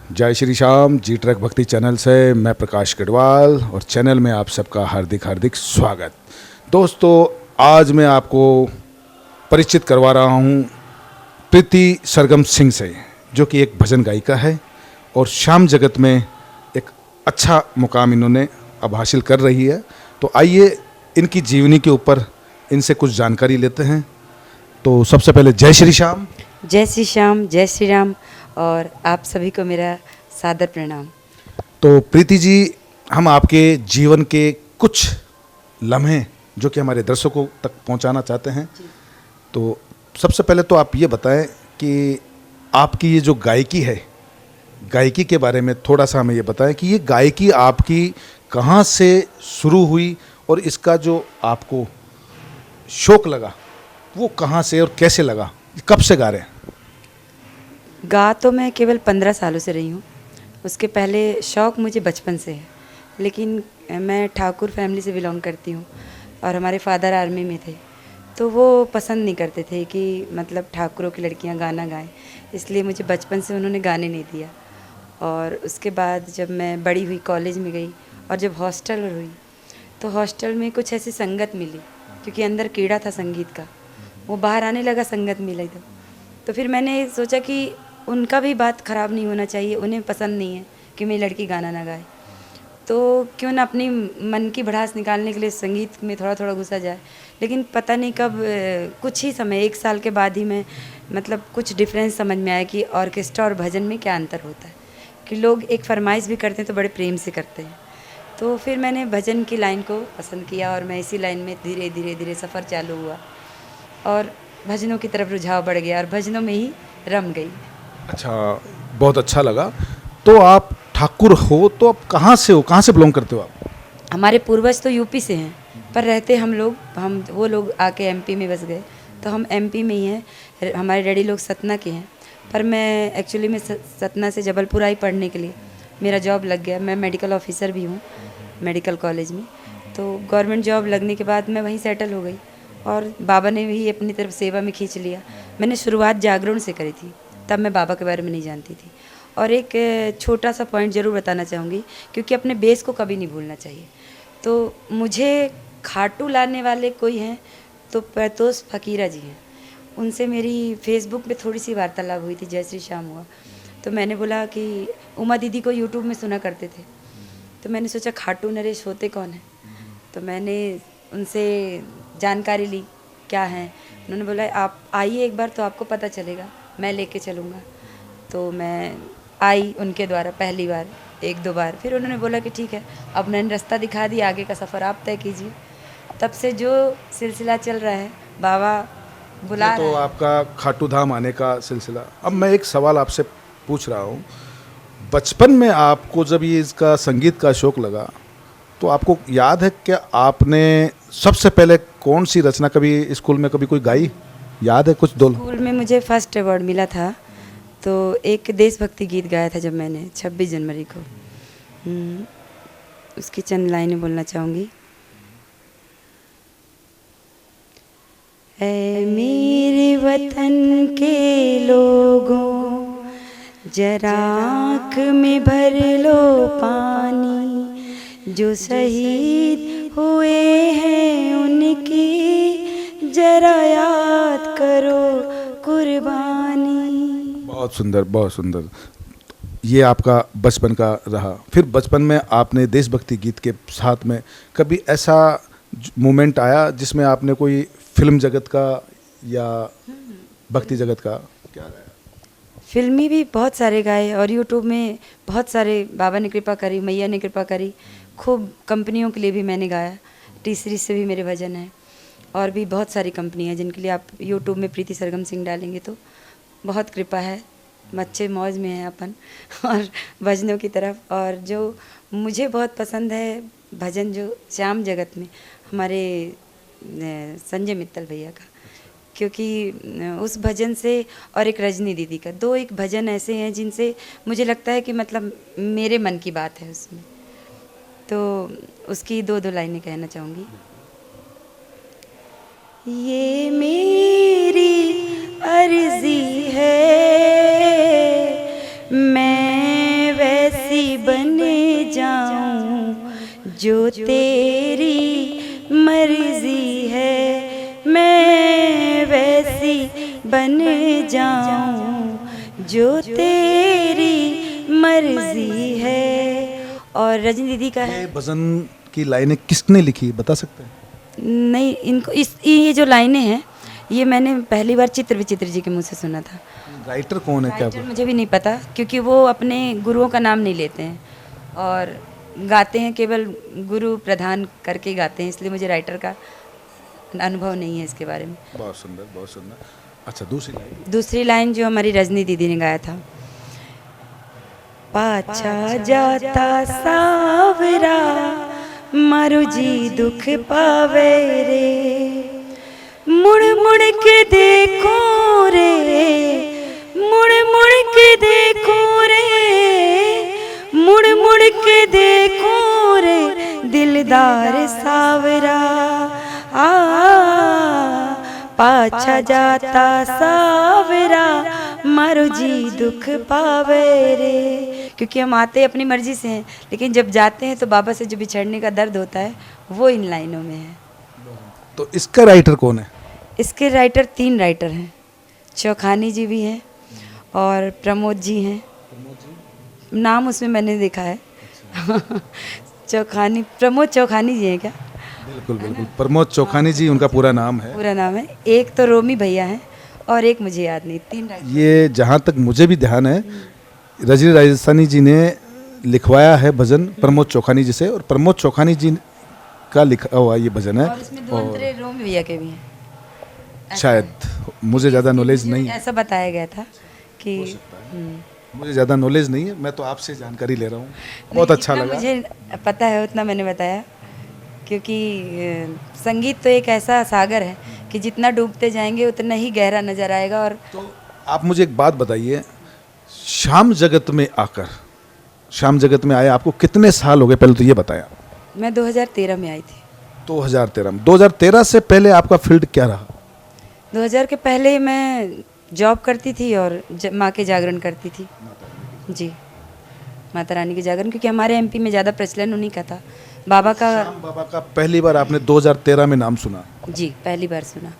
जय श्री श्याम। जी ट्रैक भक्ति चैनल से मैं प्रकाश गढ़वाल और चैनल में आप सबका हार्दिक हार्दिक स्वागत। दोस्तों, आज मैं आपको परिचित करवा रहा हूँ प्रीति सरगम सिंह से, जो कि एक भजन गायिका है और श्याम जगत में एक अच्छा मुकाम इन्होंने अब हासिल कर रही है। तो आइए इनकी जीवनी के ऊपर इनसे कुछ जानकारी लेते हैं। तो सबसे पहले जय श्री श्याम। जय श्री श्याम, जय श्री राम और आप सभी को मेरा सादर प्रणाम। तो प्रीति जी, हम आपके जीवन के कुछ लम्हे जो कि हमारे दर्शकों तक पहुंचाना चाहते हैं। तो सबसे पहले तो आप ये बताएं कि आपकी ये जो गायकी है, गायकी के बारे में थोड़ा सा हमें ये बताएं कि ये गायकी आपकी कहाँ से शुरू हुई और इसका जो आपको शौक लगा वो कहाँ से और कैसे लगा, कब से गा रहे हैं? गा तो मैं केवल 15 सालों से रही हूँ। उसके पहले शौक़ मुझे बचपन से है, लेकिन मैं ठाकुर फैमिली से बिलोंग करती हूँ और हमारे फादर आर्मी में थे, तो वो पसंद नहीं करते थे कि मतलब ठाकुरों की लड़कियाँ गाना गाएं, इसलिए मुझे बचपन से उन्होंने गाने नहीं दिया। और उसके बाद जब मैं बड़ी हुई, कॉलेज में गई और जब हॉस्टल हुई तो हॉस्टल में कुछ ऐसी संगत मिली, क्योंकि अंदर कीड़ा था संगीत का, वो बाहर आने लगा, संगत मिला तो फिर मैंने सोचा कि उनका भी बात ख़राब नहीं होना चाहिए, उन्हें पसंद नहीं है कि मेरी लड़की गाना ना गाए, तो क्यों ना अपनी मन की भड़ास निकालने के लिए संगीत में थोड़ा थोड़ा घुसा जाए। लेकिन पता नहीं कब कुछ ही समय, 1 साल के बाद ही मैं मतलब कुछ डिफरेंस समझ में आया कि ऑर्केस्ट्रा और भजन में क्या अंतर होता है, कि लोग एक फरमाइश भी करते हैं तो बड़े प्रेम से करते हैं। तो फिर मैंने भजन की लाइन को पसंद किया और मैं इसी लाइन में धीरे धीरे धीरे सफ़र चालू हुआ और भजनों की तरफ रुझाव बढ़ गया और भजनों में ही रम गई। अच्छा, बहुत अच्छा लगा। तो आप ठाकुर हो तो आप कहाँ से हो, कहाँ से बिलोंग करते हो आप? हमारे पूर्वज तो यूपी से हैं, पर रहते वो लोग आके एमपी में बस गए, तो हम एमपी में ही हैं। हमारे डैडी लोग सतना के हैं, पर मैं एक्चुअली में सतना से जबलपुर आई पढ़ने के लिए। मेरा जॉब लग गया, मैं मेडिकल ऑफिसर भी हूँ मेडिकल कॉलेज में, तो गवर्नमेंट जॉब लगने के बाद मैं वहीं सेटल हो गई और बाबा ने भी अपनी तरफ सेवा में खींच लिया। मैंने शुरुआत जागरण से करी थी, तब मैं बाबा के बारे में नहीं जानती थी। और एक छोटा सा पॉइंट ज़रूर बताना चाहूँगी, क्योंकि अपने बेस को कभी नहीं भूलना चाहिए। तो मुझे खाटू लाने वाले कोई हैं तो प्रतोष फकीरा जी हैं, उनसे मेरी फेसबुक पे थोड़ी सी वार्तालाप हुई थी, जय श्री श्याम हुआ, तो मैंने बोला कि उमा दीदी को यूट्यूब में सुना करते थे, तो मैंने सोचा खाटू नरेश होते कौन है, तो मैंने उनसे जानकारी ली क्या है। उन्होंने बोला आप आइए एक बार तो आपको पता चलेगा, मैं लेके चलूँगा। तो मैं आई उनके द्वारा पहली बार, 1-2 बार, फिर उन्होंने बोला कि ठीक है, अब मैंने रास्ता दिखा दिया, आगे का सफ़र आप तय कीजिए। तब से जो सिलसिला चल रहा है, बाबा बुला तो रहा है। आपका खाटू धाम आने का सिलसिला। अब मैं एक सवाल आपसे पूछ रहा हूँ, बचपन में आपको जब ये इसका संगीत का शौक लगा तो आपको याद है क्या आपने सबसे पहले कौन सी रचना कभी स्कूल में कभी कोई गाई, याद है कुछ दो? स्कूल में मुझे फर्स्ट अवार्ड मिला था, तो एक देशभक्ति गीत गाया था जब मैंने 26 जनवरी को। उसकी चंद लाइनें बोलना चाहूँगी। ऐ मेरे वतन के लोगों, जरा आँख में भर लो पानी, जो शहीद हुए हैं उनकी जरा याद करो कुर्बानी। बहुत सुंदर, बहुत सुंदर। ये आपका बचपन का रहा। फिर बचपन में आपने देशभक्ति गीत के साथ में कभी ऐसा मोमेंट आया जिसमें आपने कोई फिल्म जगत का या भक्ति जगत का क्या गाया? फिल्मी भी बहुत सारे गाए और यूट्यूब में बहुत सारे, बाबा ने कृपा करी, मैया ने कृपा करी, खूब कंपनियों के लिए भी मैंने गाया। टी सीरीज से भी मेरे भजन हैं और भी बहुत सारी कंपनियाँ जिनके लिए आप यूट्यूब में प्रीति सरगम सिंह डालेंगे तो बहुत कृपा है, अच्छे मौज में है अपन और भजनों की तरफ। और जो मुझे बहुत पसंद है भजन, जो श्याम जगत में हमारे संजय मित्तल भैया का, क्योंकि उस भजन से और एक रजनी दीदी का, एक भजन ऐसे हैं जिनसे मुझे लगता है कि मतलब मेरे मन की बात है उसमें, तो उसकी 2 लाइनें कहना चाहूँगी। ये मेरी अर्जी है, मैं जो तेरी मर्जी है मैं वैसी बन जाऊं, जो तेरी मर्जी है। और रजनी दीदी का है। ये भजन की लाइनें किसने लिखी बता सकते हैं? नहीं, इनको ये जो लाइनें हैं ये मैंने पहली बार चित्र विचित्र जी के मुंह से सुना था। राइटर कौन है क्या? राइटर मुझे भी नहीं पता, क्योंकि वो अपने गुरुओं का नाम नहीं लेते हैं और गाते हैं, केवल गुरु प्रधान करके गाते हैं, इसलिए मुझे राइटर का अनुभव नहीं है इसके बारे में। बहुत सुंदर, बहुत सुंदर। अच्छा, दूसरी लाइन जो हमारी रजनी दीदी ने गाया था, पाछा जाता सावरा मारो जी दुख पावे रे, मुड़ मुड़ के देखो रे, मुड़ मुड़ के देखो रे, मुड़ मुड़ के देखो रे, दिलदार सावरा आ, पाछा जाता सावरा मारो जी दुख पावे रे। क्योंकि हम आते अपनी मर्जी से हैं, लेकिन जब जाते हैं तो बाबा से जो बिछड़ने का दर्द होता है वो इन लाइनों में है। तो इसका राइटर कौन है? इसके राइटर 3 राइटर हैं, चौखानी जी भी हैं और प्रमोद जी हैं। नाम उसमें मैंने देखा है। चौखानी, प्रमोद चौखानी जी हैं क्या? बिल्कुल बिल्कुल, प्रमोद चौखानी जी उनका पूरा नाम है। पूरा नाम है। एक तो रोमी भैया हैं और एक मुझे याद नहीं, 3 राइटर। ये जहाँ तक मुझे भी ध्यान है, रजनी राजस्थानी जी ने लिखवाया है भजन प्रमोद चौखानी जी से, और प्रमोद चौखानी जी का लिखा हुआ ये भजन है। और इसमें 2 अंतरे रोमी भैया के भी हैं शायद, मुझे ज़्यादा नॉलेज नहीं है, ऐसा बताया गया था कि मुझे ज़्यादा नॉलेज नहीं है, मैं तो आपसे जानकारी ले रहा हूँ। बहुत अच्छा जितना लगा। मुझे पता है उतना मैंने बताया, क्योंकि संगीत तो एक ऐसा सागर है कि जितना डूबते जाएंगे उतना ही गहरा नजर आएगा। और तो आप मुझे एक बात बताइए, श्याम जगत में आकर, श्याम जगत में आए आपको कितने साल हो गए, पहले तो ये बताया। मैं 2013 में आई थी। 2013 में। 2013 से पहले आपका फील्ड क्या रहा? 2000 के पहले मैं जॉब करती थी और माँ के जागरण करती थी जी, माता रानी के जागरण, क्योंकि हमारे एमपी में ज़्यादा प्रचलन उन्हीं का था। बाबा का, श्याम बाबा का पहली बार आपने 2013 में नाम सुना? जी, पहली बार सुना।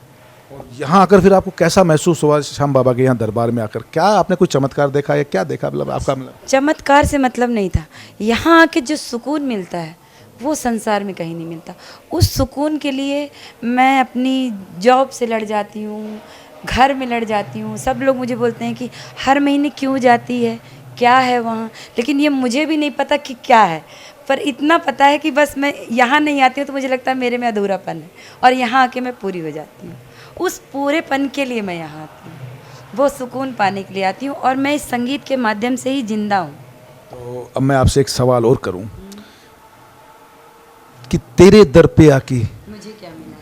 और यहाँ आकर फिर आपको कैसा महसूस हुआ श्याम बाबा के यहाँ दरबार में आकर? क्या आपने कोई चमत्कार देखा या क्या देखा? मतलब आपका चमत्कार से मतलब नहीं था, यहाँ आके जो सुकून मिलता है वो संसार में कहीं नहीं मिलता। उस सुकून के लिए मैं अपनी जॉब से लड़ जाती हूँ, घर में लड़ जाती हूँ। सब लोग मुझे बोलते हैं कि हर महीने क्यों जाती है, क्या है वहाँ, लेकिन ये मुझे भी नहीं पता कि क्या है, पर इतना पता है कि बस मैं यहाँ नहीं आती हूँ तो मुझे लगता है मेरे में अधूरापन है, और यहाँ आके मैं पूरी हो जाती हूँ। उस पूरेपन के लिए मैं यहाँ आती हूँ, वो सुकून पाने के लिए आती हूँ, और मैं इस संगीत के माध्यम से ही जिंदा हूँ। तो अब मैं आपसे एक सवाल और करूं कि तेरे दर पे आके मुझे क्या मिला?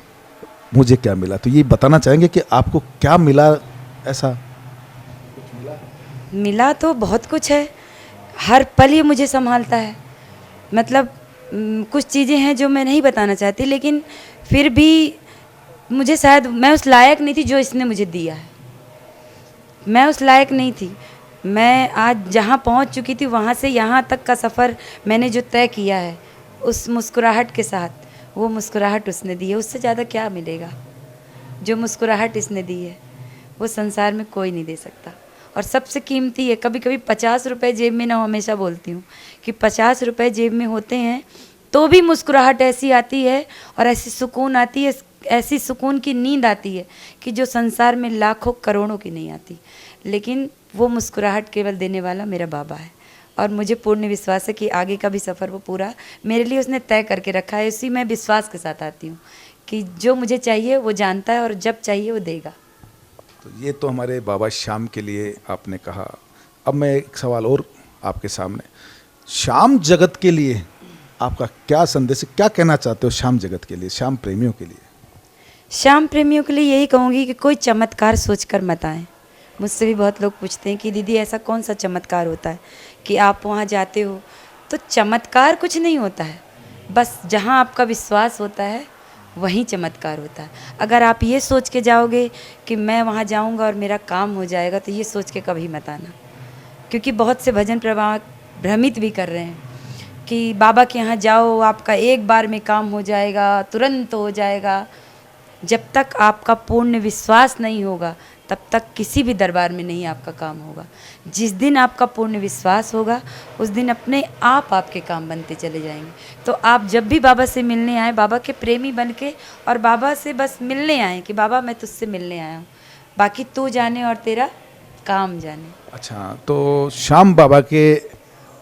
मुझे क्या मिला, तो ये बताना चाहेंगे कि आपको क्या मिला? ऐसा मिला तो बहुत कुछ है, हर पल ये मुझे संभालता है। मतलब कुछ चीज़ें हैं जो मैं नहीं बताना चाहती, लेकिन फिर भी मुझे शायद मैं उस लायक नहीं थी जो इसने मुझे दिया है। मैं उस लायक नहीं थी। मैं आज जहाँ पहुँच चुकी थी वहाँ से यहाँ तक का सफ़र मैंने जो तय किया है, उस मुस्कुराहट के साथ, वो मुस्कुराहट उसने दी है। उससे ज़्यादा क्या मिलेगा? जो मुस्कुराहट इसने दी है वो संसार में कोई नहीं दे सकता, और सबसे कीमती है। कभी कभी 50 रुपये जेब में ना, हमेशा बोलती हूँ कि 50 रुपये जेब में होते हैं तो भी मुस्कुराहट ऐसी आती है और ऐसी सुकून आती है, ऐसी सुकून की नींद आती है कि जो संसार में लाखों करोड़ों की नहीं आती। लेकिन वो मुस्कुराहट केवल देने वाला मेरा बाबा है, और मुझे पूर्ण विश्वास है कि आगे का भी सफ़र वो पूरा मेरे लिए उसने तय करके रखा है। इसी मैं विश्वास के साथ आती हूँ कि जो मुझे चाहिए वो जानता है, और जब चाहिए वो देगा। तो ये तो हमारे बाबा श्याम के लिए आपने कहा। अब मैं एक सवाल और आपके सामने, श्याम जगत के लिए आपका क्या संदेश है? क्या कहना चाहते हो श्याम जगत के लिए, श्याम प्रेमियों के लिए? श्याम प्रेमियों के लिए यही कहूँगी कि कोई चमत्कार सोचकर मत आएँ। मुझसे भी बहुत लोग पूछते हैं कि दीदी ऐसा कौन सा चमत्कार होता है कि आप वहाँ जाते हो? तो चमत्कार कुछ नहीं होता है, बस जहाँ आपका विश्वास होता है वहीं चमत्कार होता है। अगर आप ये सोच के जाओगे कि मैं वहाँ जाऊँगा और मेरा काम हो जाएगा, तो ये सोच के कभी मत आना, क्योंकि बहुत से भजन प्रवाह भ्रमित भी कर रहे हैं कि बाबा के यहाँ जाओ, आपका एक बार में काम हो जाएगा, तुरंत हो जाएगा। जब तक आपका पूर्ण विश्वास नहीं होगा तब तक किसी भी दरबार में नहीं आपका काम होगा। जिस दिन आपका पूर्ण विश्वास होगा उस दिन अपने आप आपके काम बनते चले जाएंगे। तो आप जब भी बाबा से मिलने आए, बाबा के प्रेमी बन के और बाबा से बस मिलने आए कि बाबा मैं तुझसे मिलने आया हूँ, बाकी तू जाने और तेरा काम जाने। अच्छा, तो श्याम बाबा के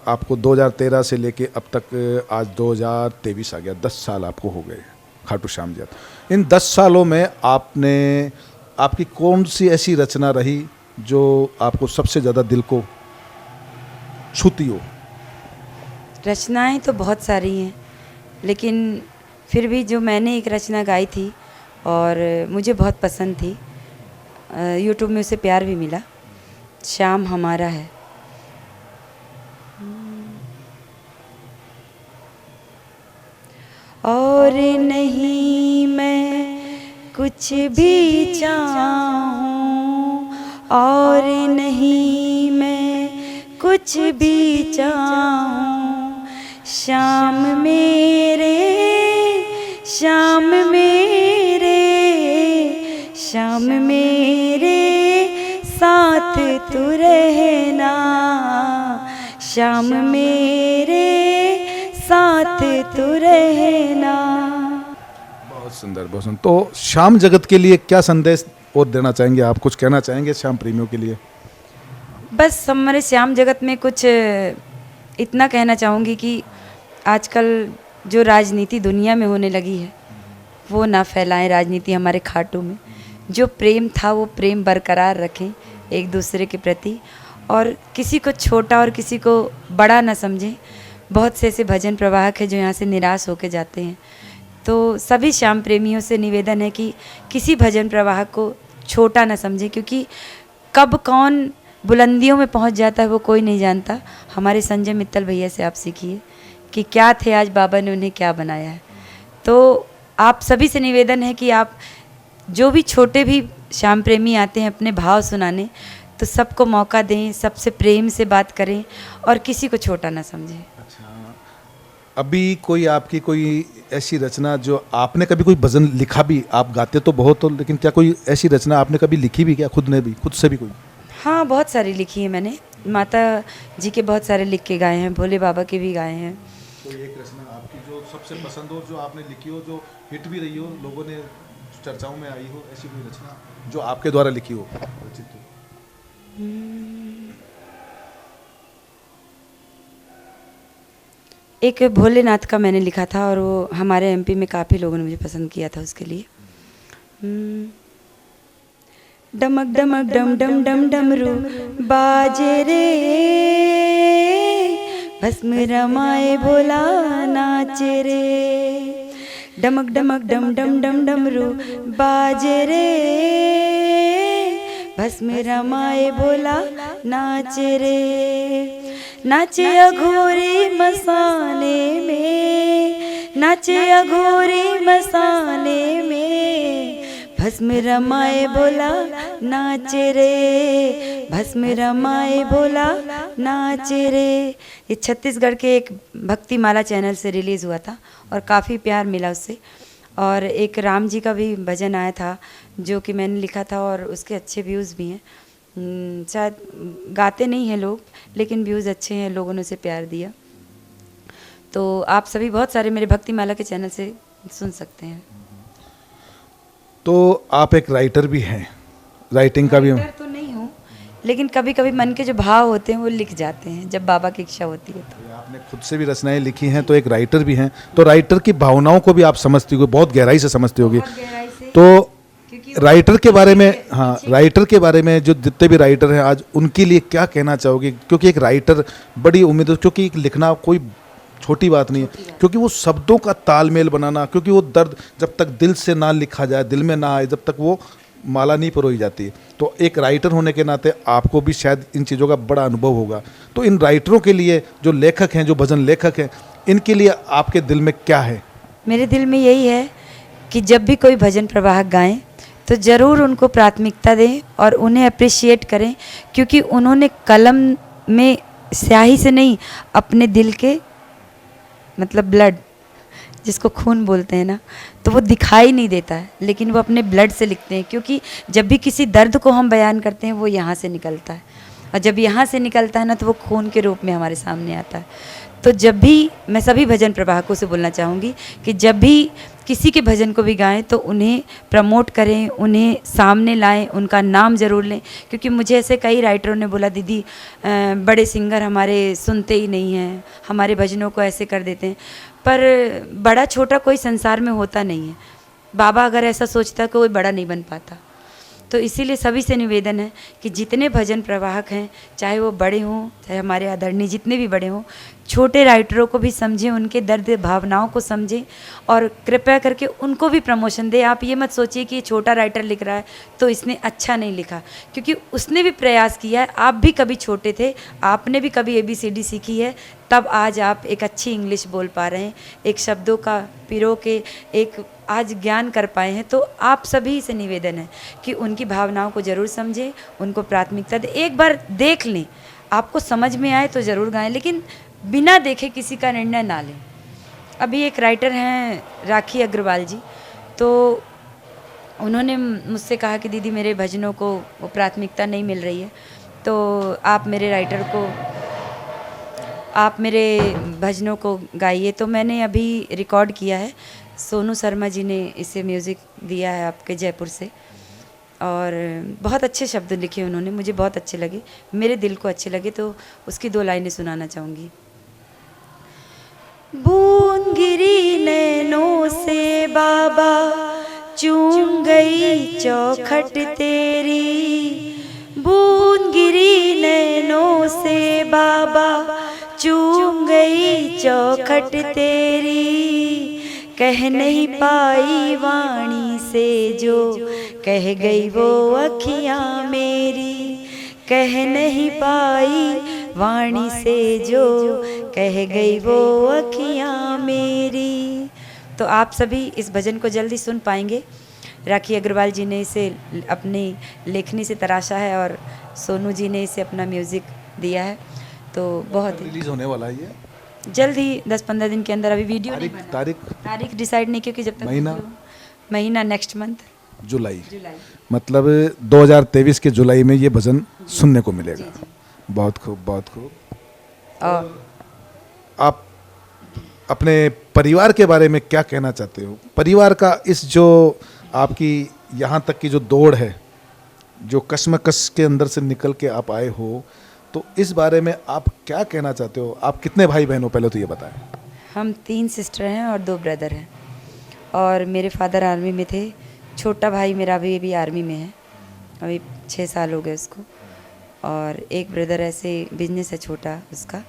आपको 2013 से लेके अब तक आज 2023 आ गया, 10 साल आपको हो गए खाटू श्याम जी। इन 10 सालों में आपकी कौन सी ऐसी रचना रही जो आपको सबसे ज़्यादा दिल को छूती हो? रचनाएं तो बहुत सारी हैं, लेकिन फिर भी जो मैंने एक रचना गाई थी और मुझे बहुत पसंद थी, यूट्यूब में उसे प्यार भी मिला, श्याम हमारा है। और नहीं मैं कुछ भी चाहूं, और नहीं मैं कुछ भी चाहूं, श्याम मेरे, श्याम मेरे, श्याम मेरे साथ तू रहना, श्याम मेरे साथ तू रहना। बहुत सुंदर, बहुत सुंदर। तो श्याम जगत के लिए क्या संदेश और देना चाहेंगे आप? कुछ कहना चाहेंगे श्याम प्रेमियों के लिए? बस हमारे श्याम जगत में कुछ इतना कहना चाहूँगी कि आजकल जो राजनीति दुनिया में होने लगी है वो ना फैलाएं राजनीति हमारे खाटू में। जो प्रेम था वो प्रेम बरकरार रखें एक दूसरे के प्रति, और किसी को छोटा और किसी को बड़ा ना समझें। बहुत से ऐसे भजन प्रवाहक हैं जो यहाँ से निराश होकर जाते हैं। तो सभी श्याम प्रेमियों से निवेदन है कि किसी भजन प्रवाहक को छोटा ना समझें, क्योंकि कब कौन बुलंदियों में पहुँच जाता है वो कोई नहीं जानता। हमारे संजय मित्तल भैया से आप सीखिए कि क्या थे आज बाबा ने उन्हें क्या बनाया है। तो आप सभी से निवेदन है कि आप जो भी छोटे भी श्याम प्रेमी आते हैं अपने भाव सुनाने, तो सबको मौका दें, सबसे प्रेम से बात करें और किसी को छोटा ना समझें। अच्छा, अभी कोई आपकी कोई ऐसी रचना जो आपने कभी कोई भजन लिखा भी, आप गाते तो बहुत हो, लेकिन क्या कोई ऐसी रचना आपने कभी लिखी भी क्या खुद ने भी, खुद से भी कोई? हाँ, बहुत सारी लिखी है मैंने। माता जी के बहुत सारे लिख के गाए हैं, भोले बाबा के भी गाए हैं। कोई एक रचना आपकी जो सबसे पसंद हो, जो आपने लिखी हो, जो हिट भी रही हो, लोगों ने चर्चाओं में आई हो, ऐसी कोई रचना जो आपके द्वारा लिखी हो, रचित हो? एक भोलेनाथ का मैंने लिखा था और वो हमारे एमपी में काफ़ी लोगों ने मुझे पसंद किया था उसके लिए। डमक डमक डम डम डम डमरू बाजे रे, भस्म रमाए भोला नाचे रे। डमक डमक डम डम डम डमरू बाजे रे, भस्म रमाए भोला नाचे रे। नाचे अघोरी मसाले में, नाचे अघोरी मसाले में, भस्म रमाए भोला नाचे रे, भस्म रमाए भोला नाचे रे। ये छत्तीसगढ़ के एक भक्ति माला चैनल से रिलीज़ हुआ था और काफ़ी प्यार मिला उससे। और एक राम जी का भी भजन आया था जो कि मैंने लिखा था और उसके अच्छे व्यूज़ भी हैं। शायद गाते नहीं हैं लोग, लेकिन व्यूज़ अच्छे हैं, लोगों ने उसे प्यार दिया। तो आप सभी बहुत सारे मेरे भक्ति माला के चैनल से सुन सकते हैं। तो आप एक राइटर भी हैं, राइटिंग का भी? राइटर तो नहीं हूँ, लेकिन कभी कभी मन के जो भाव होते हैं वो लिख जाते हैं जब बाबा की इच्छा होती है। तो आपने खुद से भी रचनाएं लिखी हैं, तो एक राइटर भी हैं, तो राइटर की भावनाओं को भी आप समझती होगी, बहुत गहराई से समझती होगी। तो राइटर के बारे में, हाँ, राइटर के बारे में जो जितने भी राइटर हैं आज, उनके लिए क्या कहना चाहोगे? क्योंकि एक राइटर बड़ी उम्मीद, क्योंकि लिखना कोई छोटी बात नहीं है, क्योंकि वो शब्दों का तालमेल बनाना, क्योंकि वो दर्द जब तक दिल से ना लिखा जाए, दिल में ना आए, जब तक वो माला नहीं परोई जाती। तो एक राइटर होने के नाते आपको भी शायद इन चीज़ों का बड़ा अनुभव होगा। तो इन राइटरों के लिए, जो लेखक हैं, जो भजन लेखक हैं, इनके लिए आपके दिल में क्या है? मेरे दिल में यही है कि जब भी कोई भजन प्रवाहक गाएं तो ज़रूर उनको प्राथमिकता दें और उन्हें अप्रिशिएट करें, क्योंकि उन्होंने कलम में स्याही से नहीं, अपने दिल के मतलब ब्लड, जिसको खून बोलते हैं ना, तो वो दिखाई नहीं देता है, लेकिन वो अपने ब्लड से लिखते हैं, क्योंकि जब भी किसी दर्द को हम बयान करते हैं वो यहाँ से निकलता है, और जब यहाँ से निकलता है ना तो वो खून के रूप में हमारे सामने आता है। तो जब भी मैं सभी भजन प्रवाहकों से बोलना चाहूँगी कि जब भी किसी के भजन को भी गाएं तो उन्हें प्रमोट करें, उन्हें सामने लाएं, उनका नाम ज़रूर लें, क्योंकि मुझे ऐसे कई राइटरों ने बोला दीदी बड़े सिंगर हमारे सुनते ही नहीं हैं, हमारे भजनों को ऐसे कर देते हैं। पर बड़ा छोटा कोई संसार में होता नहीं है। बाबा अगर ऐसा सोचता कोई बड़ा नहीं बन पाता। तो इसीलिए सभी से निवेदन है कि जितने भजन प्रवाहक हैं, चाहे वो बड़े हों चाहे हमारे आदरणीय जितने भी बड़े हों, छोटे राइटरों को भी समझें, उनके दर्द भावनाओं को समझें और कृपया करके उनको भी प्रमोशन दें। आप ये मत सोचिए कि ये छोटा राइटर लिख रहा है तो इसने अच्छा नहीं लिखा, क्योंकि उसने भी प्रयास किया है। आप भी कभी छोटे थे, आपने भी कभी ABCD सीखी है, तब आज आप एक अच्छी इंग्लिश बोल पा रहे हैं, एक शब्दों का पिरो के एक आज ज्ञान कर पाए हैं। तो आप सभी से निवेदन है कि उनकी भावनाओं को ज़रूर समझें, उनको प्राथमिकता दें। एक बार देख लें, आपको समझ में आए तो ज़रूर गाएं, लेकिन बिना देखे किसी का निर्णय ना लें। अभी एक राइटर हैं राखी अग्रवाल जी, तो उन्होंने मुझसे कहा कि दीदी मेरे भजनों को वो प्राथमिकता नहीं मिल रही है, तो आप मेरे भजनों को गाइए। तो मैंने अभी रिकॉर्ड किया है, सोनू शर्मा जी ने इसे म्यूज़िक दिया है आपके जयपुर से, और बहुत अच्छे शब्द लिखे उन्होंने, मुझे बहुत अच्छे लगे, मेरे दिल को अच्छे लगे, तो उसकी 2 लाइनें सुनाना चाहूँगी। बूंद गिरी नैनों से बाबा, चूम गई चौखट तेरी। बूंद गिरी नैनों से बाबा, चूम गई चौखट तेरी। कह नहीं पाई वाणी से जो कह गई वो अखियाँ मेरी। कह नहीं पाई वाणी से जो कह गई वो अखियाँ मेरी। तो आप सभी इस भजन को जल्दी सुन पाएंगे। राखी अग्रवाल जी ने इसे अपनी लेखनी से तराशा है और सोनू जी ने इसे अपना म्यूज़िक दिया है। तो बहुत रिलीज होने वाला है ये जल्द ही 10-15 दिन के अंदर। अभी वीडियो नहीं बना, तारीख डिसाइड नहीं, क्योंकि जब तक महीना नेक्स्ट मंथ जुलाई, मतलब 2023 के जुलाई में ये भजन सुनने को मिलेगा। बहुत खूब, बहुत खूब। और आप अपने परिवार के बारे में क्या कहना चाहते हो? परिवार का इस जो आपकी यहाँ तक की जो दौड़ है, जो कश्मकश के अंदर से निकल के आप आए हो, तो इस बारे में आप क्या कहना चाहते हो? आप कितने भाई बहन हो, पहले तो ये बताएं। हम 3 सिस्टर हैं और 2 ब्रदर हैं, और मेरे फादर आर्मी में थे। छोटा भाई मेरा भी आर्मी में है, अभी 6 साल हो गए उसको, और एक ब्रदर ऐसे बिजनेस है छोटा उसका,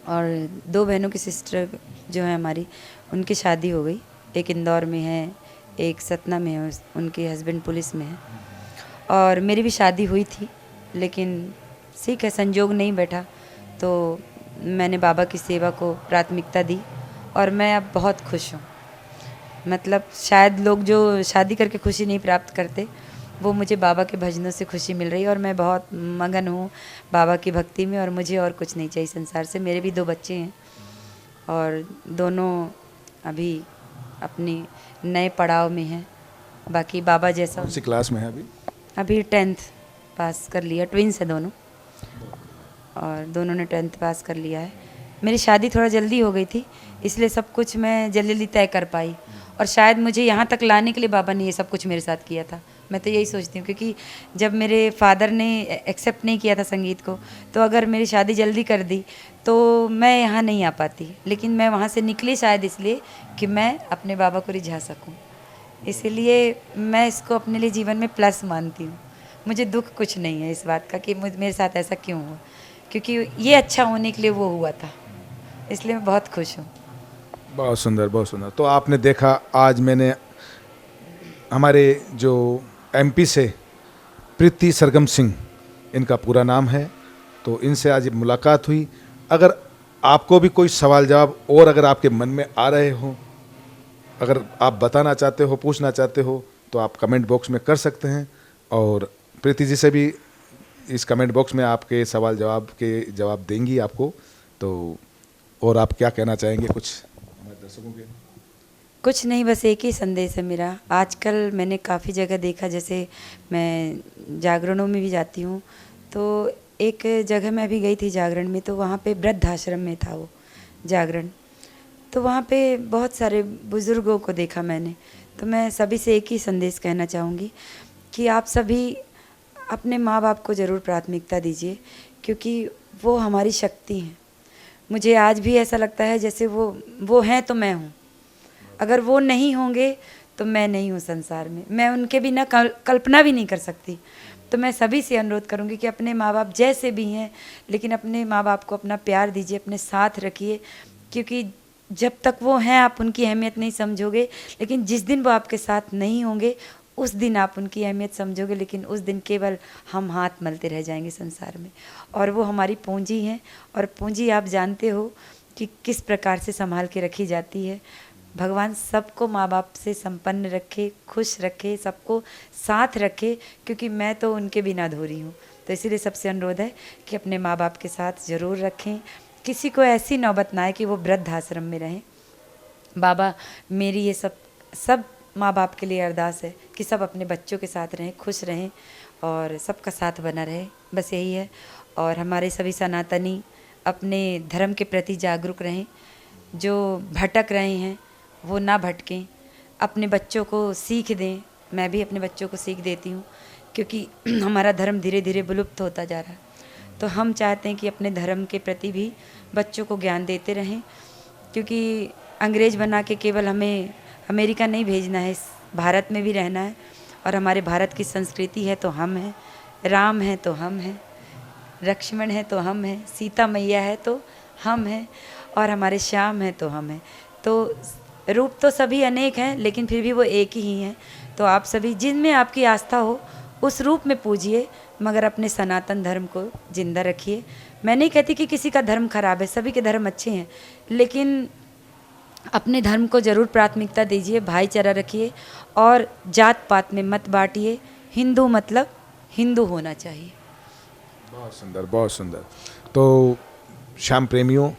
और 2 बहनों की सिस्टर जो है हमारी, उनकी शादी हो गई। एक इंदौर में है, एक सतना में है, उनके हस्बैंड पुलिस में है। और मेरी भी शादी हुई थी, लेकिन ठीक है संजोग नहीं बैठा, तो मैंने बाबा की सेवा को प्राथमिकता दी, और मैं अब बहुत खुश हूँ। मतलब शायद लोग जो शादी करके खुशी नहीं प्राप्त करते, वो मुझे बाबा के भजनों से खुशी मिल रही है, और मैं बहुत मगन हूँ बाबा की भक्ति में, और मुझे और कुछ नहीं चाहिए संसार से। मेरे भी 2 बच्चे हैं, और दोनों अभी अपनी नए पड़ाव में हैं। बाकी बाबा जैसा। कौन सी क्लास में है अभी? अभी 10th पास कर लिया, ट्विंस है दोनों, और दोनों ने 10th पास कर लिया है। मेरी शादी थोड़ा जल्दी हो गई थी, इसलिए सब कुछ मैं जल्दी तय कर पाई, और शायद मुझे यहाँ तक लाने के लिए बाबा ने ये सब कुछ मेरे साथ किया था। मैं तो यही सोचती हूँ, क्योंकि जब मेरे फादर ने एक्सेप्ट नहीं किया था संगीत को, तो अगर मेरी शादी जल्दी कर दी तो मैं यहाँ नहीं आ पाती। लेकिन मैं वहाँ से निकली शायद इसलिए कि मैं अपने बाबा को रिझा सकूँ, इसीलिए मैं इसको अपने लिए जीवन में प्लस मानती हूँ। मुझे दुख कुछ नहीं है इस बात का कि मेरे साथ ऐसा क्यों हुआ, क्योंकि ये अच्छा होने के लिए वो हुआ था, इसलिए मैं बहुत खुश हूँ। बहुत सुंदर, बहुत सुंदर। तो आपने देखा, आज मैंने हमारे जो MP से प्रीति सरगम सिंह, इनका पूरा नाम है, तो इनसे आज मुलाकात हुई। अगर आपको भी कोई सवाल जवाब और अगर आपके मन में आ रहे हो, अगर आप बताना चाहते हो, पूछना चाहते हो, तो आप कमेंट बॉक्स में कर सकते हैं, और प्रीति जी से भी इस कमेंट बॉक्स में आपके सवाल जवाब के जवाब देंगी आपको। तो और आप क्या कहना चाहेंगे कुछ हमारे दर्शकों के? कुछ नहीं, बस एक ही संदेश है मेरा। आजकल मैंने काफ़ी जगह देखा, जैसे मैं जागरणों में भी जाती हूँ, तो एक जगह मैं भी गई थी जागरण में, तो वहाँ पे वृद्धाश्रम में था वो जागरण। तो वहाँ पे बहुत सारे बुज़ुर्गों को देखा मैंने। तो मैं सभी से एक ही संदेश कहना चाहूँगी कि आप सभी अपने माँ बाप को ज़रूर प्राथमिकता दीजिए, क्योंकि वो हमारी शक्ति हैं। मुझे आज भी ऐसा लगता है जैसे वो हैं तो मैं हूँ, अगर वो नहीं होंगे तो मैं नहीं हूँ संसार में, मैं उनके बिना कल्पना भी नहीं कर सकती। तो मैं सभी से अनुरोध करूँगी कि अपने माँ बाप जैसे भी हैं, लेकिन अपने माँ बाप को अपना प्यार दीजिए, अपने साथ रखिए, क्योंकि जब तक वो हैं आप उनकी अहमियत नहीं समझोगे, लेकिन जिस दिन वो आपके साथ नहीं होंगे उस दिन आप उनकी अहमियत समझोगे। लेकिन उस दिन केवल हम हाथ मलते रह जाएंगे संसार में, और वो हमारी पूंजी हैं। और पूंजी आप जानते हो कि किस प्रकार से संभाल के रखी जाती है। भगवान सबको माँ बाप से संपन्न रखे, खुश रखे, सबको साथ रखे, क्योंकि मैं तो उनके बिना अधूरी हूँ। तो इसीलिए सबसे अनुरोध है कि अपने माँ बाप के साथ ज़रूर रखें। किसी को ऐसी नौबत ना आए कि वो वृद्धाश्रम में रहें। बाबा, मेरी ये सब माँ बाप के लिए अरदास है कि सब अपने बच्चों के साथ रहें, खुश रहें और सबका साथ बना रहे, बस यही है। और हमारे सभी सनातनी अपने धर्म के प्रति जागरूक रहें। जो भटक रहे हैं वो ना भटकें, अपने बच्चों को सीख दें। मैं भी अपने बच्चों को सीख देती हूँ, क्योंकि हमारा धर्म धीरे धीरे विलुप्त होता जा रहा है। तो हम चाहते हैं कि अपने धर्म के प्रति भी बच्चों को ज्ञान देते रहें, क्योंकि अंग्रेज बना के केवल हमें अमेरिका नहीं भेजना है, इस भारत में भी रहना है। और हमारे भारत की संस्कृति है तो हम हैं, राम है तो हम हैं, लक्ष्मण है तो हम हैं, सीता मैया है तो हम हैं, और हमारे श्याम है तो हम हैं। तो रूप तो सभी अनेक हैं, लेकिन फिर भी वो एक ही हैं। तो आप सभी जिनमें आपकी आस्था हो उस रूप में पूजिए, मगर अपने सनातन धर्म को जिंदा रखिए। मैं नहीं कहती कि किसी का धर्म खराब है, सभी के धर्म अच्छे हैं, लेकिन अपने धर्म को ज़रूर प्राथमिकता दीजिए, भाईचारा रखिए और जात पात में मत बांटिए। हिंदू मतलब हिंदू होना चाहिए। बहुत सुंदर, बहुत सुंदर। तो श्याम प्रेमियों,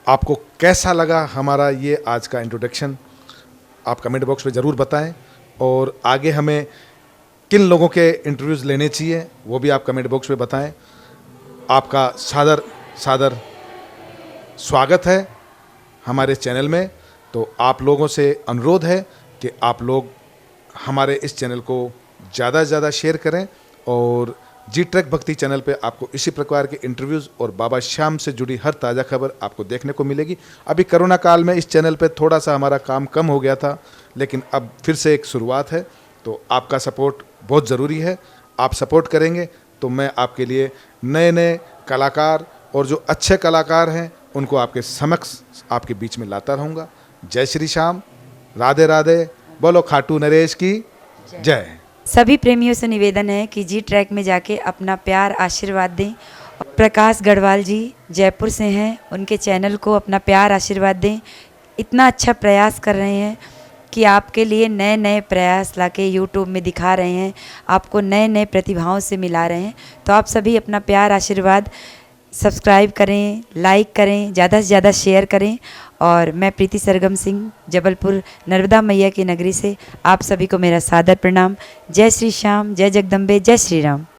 आपको कैसा लगा हमारा ये आज का इंट्रोडक्शन? आप कमेंट बॉक्स में ज़रूर बताएं, और आगे हमें किन लोगों के इंटरव्यूज़ लेने चाहिए वो भी आप कमेंट बॉक्स में बताएं। आपका सादर सादर स्वागत है हमारे चैनल में। तो आप लोगों से अनुरोध है कि आप लोग हमारे इस चैनल को ज़्यादा से ज़्यादा शेयर करें, और जी ट्रैक भक्ति चैनल पे आपको इसी प्रकार के इंटरव्यूज़ और बाबा श्याम से जुड़ी हर ताज़ा खबर आपको देखने को मिलेगी। अभी कोरोना काल में इस चैनल पे थोड़ा सा हमारा काम कम हो गया था, लेकिन अब फिर से एक शुरुआत है। तो आपका सपोर्ट बहुत ज़रूरी है। आप सपोर्ट करेंगे तो मैं आपके लिए नए नए कलाकार और जो अच्छे कलाकार हैं उनको आपके समक्ष आपके बीच में लाता रहूँगा। जय श्री श्याम, राधे राधे, बोलो खाटू नरेश की जय। सभी प्रेमियों से निवेदन है कि जी ट्रैक में जाके अपना प्यार आशीर्वाद दें। प्रकाश गढ़वाल जी जयपुर से हैं, उनके चैनल को अपना प्यार आशीर्वाद दें। इतना अच्छा प्रयास कर रहे हैं कि आपके लिए नए नए प्रयास लाके यूट्यूब में दिखा रहे हैं, आपको नए नए प्रतिभाओं से मिला रहे हैं। तो आप सभी अपना प्यार आशीर्वाद सब्सक्राइब करें, लाइक करें, ज़्यादा से ज़्यादा शेयर करें। और मैं प्रीति सरगम सिंह जबलपुर नर्मदा मैया की नगरी से आप सभी को मेरा सादर प्रणाम। जय श्री श्याम, जय जगदम्बे, जय श्री राम।